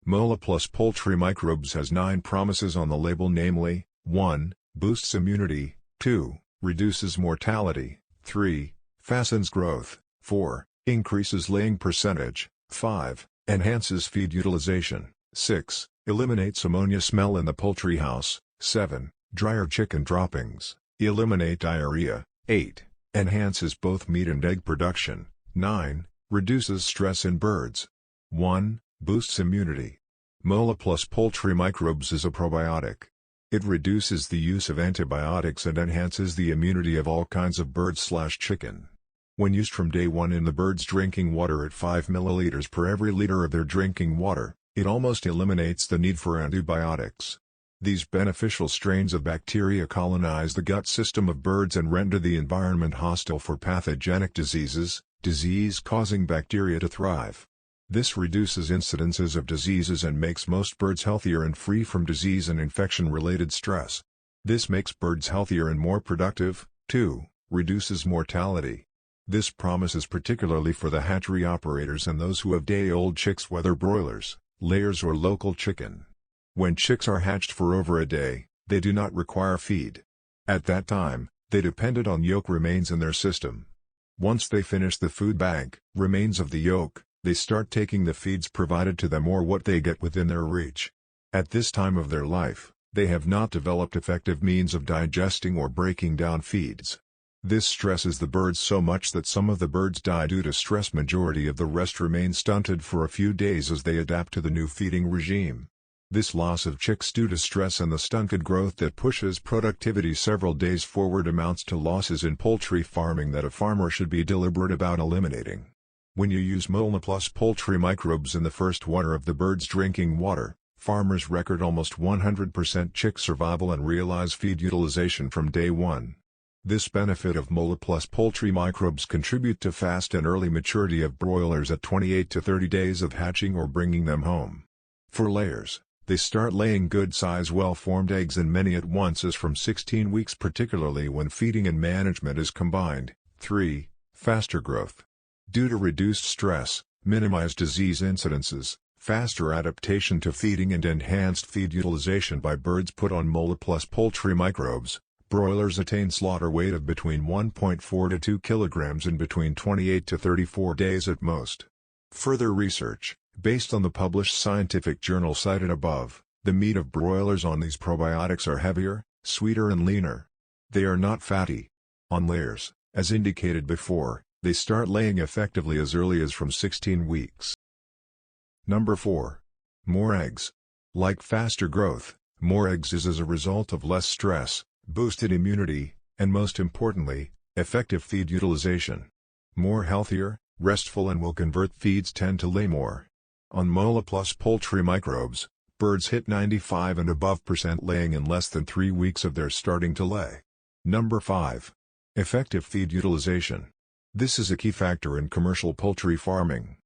MolaPlus Poultry Microbes has 9 promises on the label, namely, 1. Boosts immunity, 2. Reduces mortality, 3. Fastens growth, 4. Increases laying percentage, 5. Enhances feed utilization, 6. Eliminates ammonia smell in the poultry house, 7. Drier chicken droppings, eliminate diarrhea, 8. Enhances both meat and egg production, 9. Reduces stress in birds. 1. Boosts immunity. MolaPlus Poultry Microbes is a probiotic. It reduces the use of antibiotics and enhances the immunity of all kinds of birds/chicken. When used from day 1 in the bird's drinking water at 5 ml per every liter of their drinking water, it almost eliminates the need for antibiotics. These beneficial strains of bacteria colonize the gut system of birds and render the environment hostile for pathogenic disease-causing bacteria to thrive. This reduces incidences of diseases and makes most birds healthier and free from disease and infection-related stress. This makes birds healthier and more productive. 2. Reduces mortality. This promise is particularly for the hatchery operators and those who have day-old chicks, whether broilers, layers or local chicken. When chicks are hatched for over a day, they do not require feed. At that time, they depended on yolk remains in their system. Once they finish the food bank remains of the yolk, they start taking the feeds provided to them or what they get within their reach. At this time of their life, they have not developed effective means of digesting or breaking down feeds. This stresses the birds so much that some of the birds die due to stress. Majority of the rest remain stunted for a few days as they adapt to the new feeding regime. This loss of chicks due to stress and the stunted growth that pushes productivity several days forward amounts to losses in poultry farming that a farmer should be deliberate about eliminating. When you use MolaPlus Poultry Microbes in the first water of the bird's drinking water, farmers record almost 100% chick survival and realize feed utilization from day 1. This benefit of MolaPlus Poultry Microbes contribute to fast and early maturity of broilers at 28 to 30 days of hatching or bringing them home. For layers, they start laying good-size well-formed eggs and many at once as from 16 weeks, particularly when feeding and management is combined. 3. Faster growth. Due to reduced stress, minimized disease incidences, faster adaptation to feeding and enhanced feed utilization by birds put on MolaPlus Poultry Microbes, broilers attain slaughter weight of between 1.4 to 2 kilograms in between 28 to 34 days at most. Further research, based on the published scientific journal cited above, the meat of broilers on these probiotics are heavier, sweeter and leaner. They are not fatty. On layers, as indicated before, they start laying effectively as early as from 16 weeks. Number 4. More eggs. Like faster growth, more eggs is as a result of less stress, boosted immunity, and most importantly, effective feed utilization. More healthier, restful and will convert feeds tend to lay more. On MolaPlus Poultry Microbes, birds hit 95 and above % laying in less than 3 weeks of their starting to lay. Number 5. Effective feed utilization. This is a key factor in commercial poultry farming.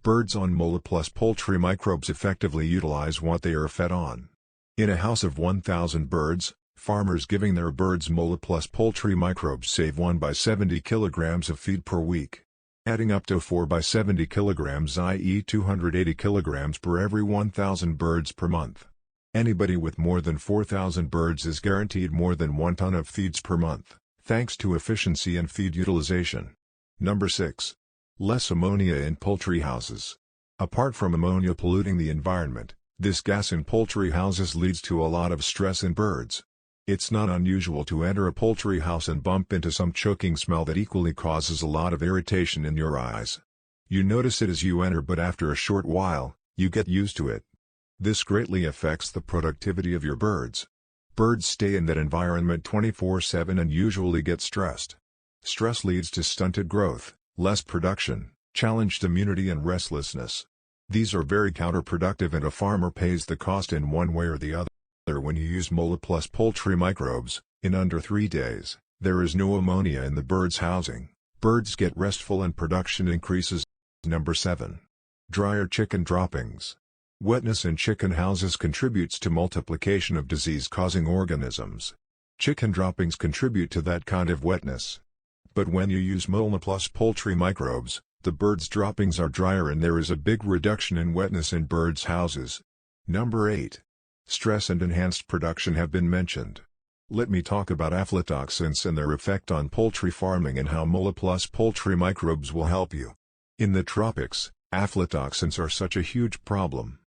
Birds on MolaPlus Poultry Microbes effectively utilize what they are fed on. In a house of 1,000 birds, farmers giving their birds MolaPlus Poultry Microbes save 1 by 70 kilograms of feed per week. Adding up to 4 by 70 kilograms, i.e. 280 kilograms per every 1,000 birds per month. Anybody with more than 4,000 birds is guaranteed more than 1 ton of feeds per month, thanks to efficiency and feed utilization. Number 6. Less ammonia in poultry houses. Apart from ammonia polluting the environment, this gas in poultry houses leads to a lot of stress in birds. It's not unusual to enter a poultry house and bump into some choking smell that equally causes a lot of irritation in your eyes. You notice it as you enter, but after a short while, you get used to it. This greatly affects the productivity of your birds. Birds stay in that environment 24/7 and usually get stressed. Stress leads to stunted growth, less production, challenged immunity and restlessness. These are very counterproductive and a farmer pays the cost in one way or the other. When you use MolaPlus Poultry Microbes, in under 3 days, there is no ammonia in the bird's housing, birds get restful and production increases. Number 7. Drier chicken droppings. Wetness in chicken houses contributes to multiplication of disease-causing organisms. Chicken droppings contribute to that kind of wetness. But when you use MolaPlus Poultry Microbes, the bird's droppings are drier and there is a big reduction in wetness in birds' houses. Number 8. Stress and enhanced production have been mentioned. Let me talk about aflatoxins and their effect on poultry farming and how MolaPlus Poultry Microbes will help you. In the tropics, aflatoxins are such a huge problem.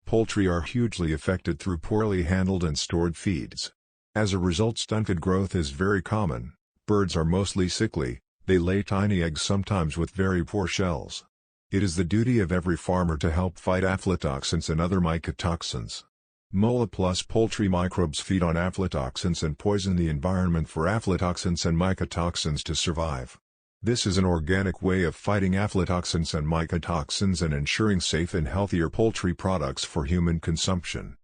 Poultry are hugely affected through poorly handled and stored feeds. As a result, stunted growth is very common, birds are mostly sickly, they lay tiny eggs sometimes with very poor shells. It is the duty of every farmer to help fight aflatoxins and other mycotoxins. MolaPlus Poultry Microbes feed on aflatoxins and poison the environment for aflatoxins and mycotoxins to survive. This is an organic way of fighting aflatoxins and mycotoxins and ensuring safe and healthier poultry products for human consumption.